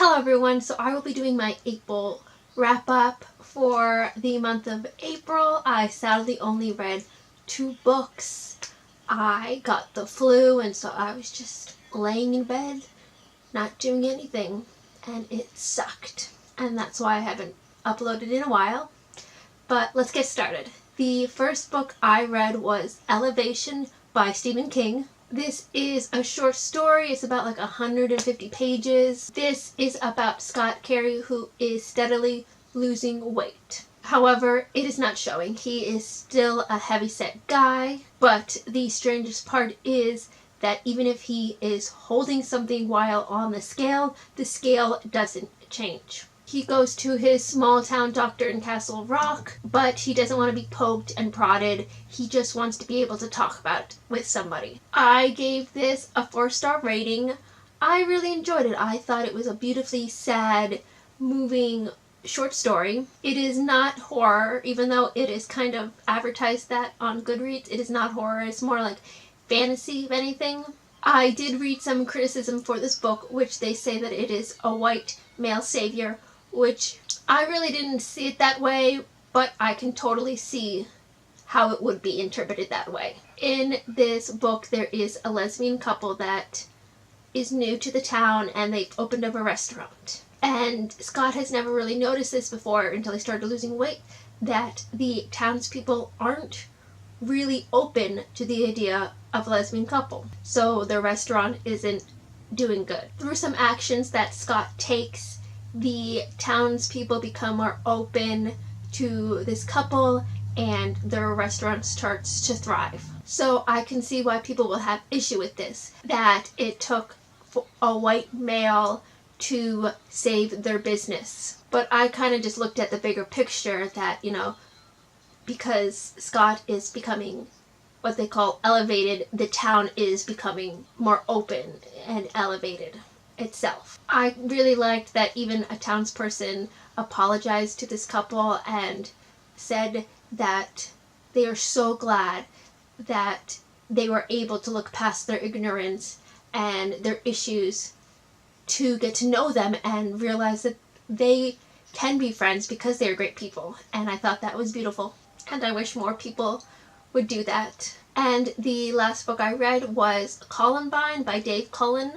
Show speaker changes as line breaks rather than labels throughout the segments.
Hello everyone, so I will be doing my April wrap up for the month of April. I sadly only read 2 books. I got the flu and so I was just laying in bed, not doing anything, and it sucked. And that's why I haven't uploaded in a while. But let's get started. The first book I read was Elevation by Stephen King. This is a short story. It's about like 150 pages. This is about Scott Carey, who is steadily losing weight. However, it is not showing. He is still a heavyset guy, but the strangest part is that even if he is holding something while on the scale doesn't change. He goes to his small town doctor in Castle Rock, but he doesn't want to be poked and prodded. He just wants to be able to talk about it with somebody. I gave this a 4-star rating. I really enjoyed it. I thought it was a beautifully sad, moving short story. It is not horror, even though it is kind of advertised that on Goodreads. It is not horror. It's more like fantasy, if anything. I did read some criticism for this book, which they say that it is a white male savior, which I really didn't see it that way, but I can totally see how it would be interpreted that way. In this book, there is a lesbian couple that is new to the town and they've opened up a restaurant. And Scott has never really noticed this before until he started losing weight, that the townspeople aren't really open to the idea of a lesbian couple. So the restaurant isn't doing good. Through some actions that Scott takes, the townspeople become more open to this couple and their restaurant starts to thrive. So I can see why people will have issue with this, that it took a white male to save their business. But I kind of just looked at the bigger picture that, because Scott is becoming what they call elevated, the town is becoming more open and elevated itself. I really liked that even a townsperson apologized to this couple and said that they are so glad that they were able to look past their ignorance and their issues to get to know them and realize that they can be friends because they're great people. And I thought that was beautiful. And I wish more people would do that. And the last book I read was Columbine by Dave Cullen.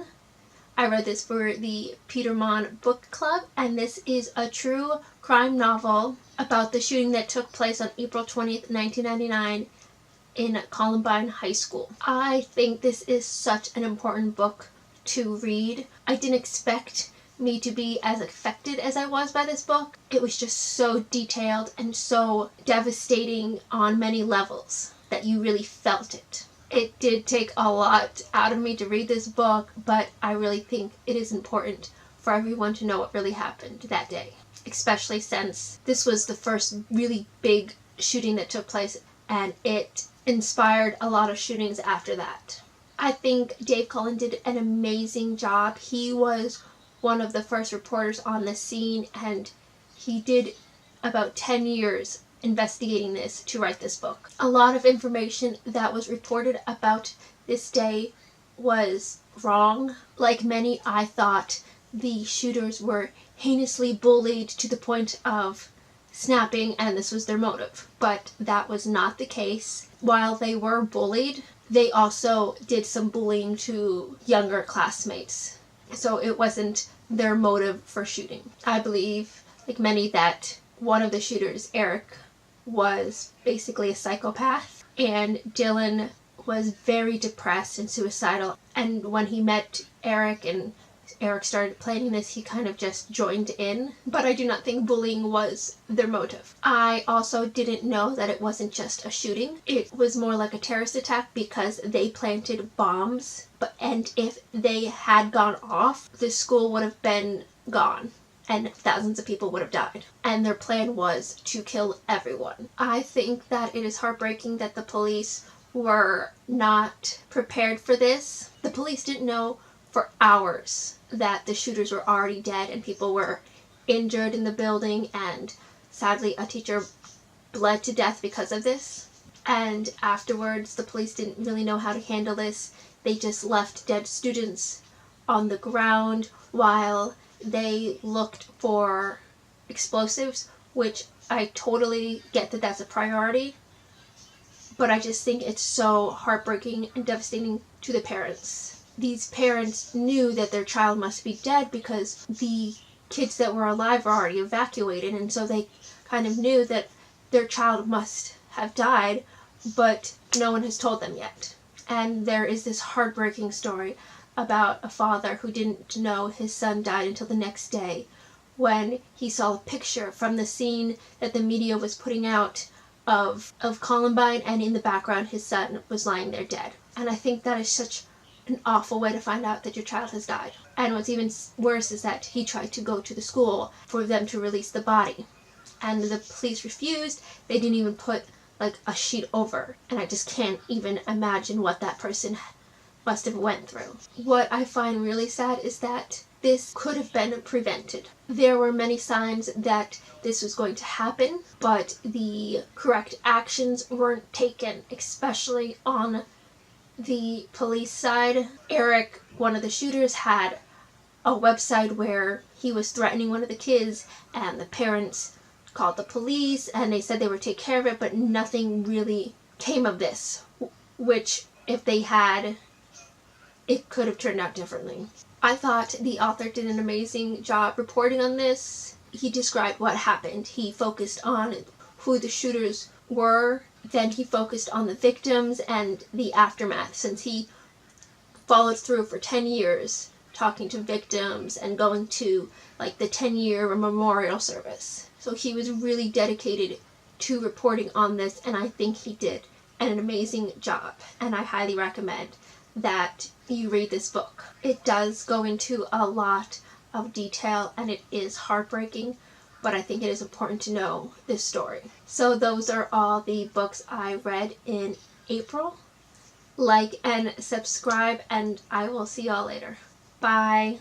I read this for the Petermon Book Club, and this is a true crime novel about the shooting that took place on April 20th, 1999 in Columbine High School. I think this is such an important book to read. I didn't expect me to be as affected as I was by this book. It was just so detailed and so devastating on many levels that you really felt it. It did take a lot out of me to read this book, but I really think it is important for everyone to know what really happened that day, especially since this was the first really big shooting that took place and it inspired a lot of shootings after that. I think Dave Cullen did an amazing job. He was one of the first reporters on the scene, and he did about 10 years investigating this to write this book. A lot of information that was reported about this day was wrong. Like many, I thought the shooters were heinously bullied to the point of snapping and this was their motive. But that was not the case. While they were bullied, they also did some bullying to younger classmates. So it wasn't their motive for shooting. I believe, like many, that one of the shooters, Eric, was basically a psychopath, and Dylan was very depressed and suicidal. And when he met Eric and Eric started planning this, he kind of just joined in. But I do not think bullying was their motive. I also didn't know that it wasn't just a shooting. It was more like a terrorist attack because they planted bombs. And if they had gone off, the school would have been gone and thousands of people would have died. And their plan was to kill everyone. I think that it is heartbreaking that the police were not prepared for this. The police didn't know for hours that the shooters were already dead and people were injured in the building, and sadly a teacher bled to death because of this. And afterwards the police didn't really know how to handle this. They just left dead students on the ground while they looked for explosives, which I totally get that that's a priority, but I just think it's so heartbreaking and devastating to the parents. These parents knew that their child must be dead because the kids that were alive were already evacuated, and so they kind of knew that their child must have died, but no one has told them yet. And there is this heartbreaking story about a father who didn't know his son died until the next day, when he saw a picture from the scene that the media was putting out of Columbine, and in the background his son was lying there dead. And I think that is such an awful way to find out that your child has died. And what's even worse is that he tried to go to the school for them to release the body, and the police refused. They didn't even put like a sheet over, and I just can't even imagine what that person must have went through. What I find really sad is that this could have been prevented. There were many signs that this was going to happen, but the correct actions weren't taken, especially on the police side. Eric, one of the shooters, had a website where he was threatening one of the kids, and the parents called the police and they said they would take care of it, but nothing really came of this, which if they had, it could have turned out differently. I thought the author did an amazing job reporting on this. He described what happened. He focused on who the shooters were, then he focused on the victims and the aftermath, since he followed through for 10 years talking to victims and going to like the 10-year memorial service. So he was really dedicated to reporting on this, and I think he did an amazing job, and I highly recommend that you read this book. It does go into a lot of detail and it is heartbreaking, but I think it is important to know this story. So those are all the books I read in April. Like and subscribe, and I will see y'all later. Bye.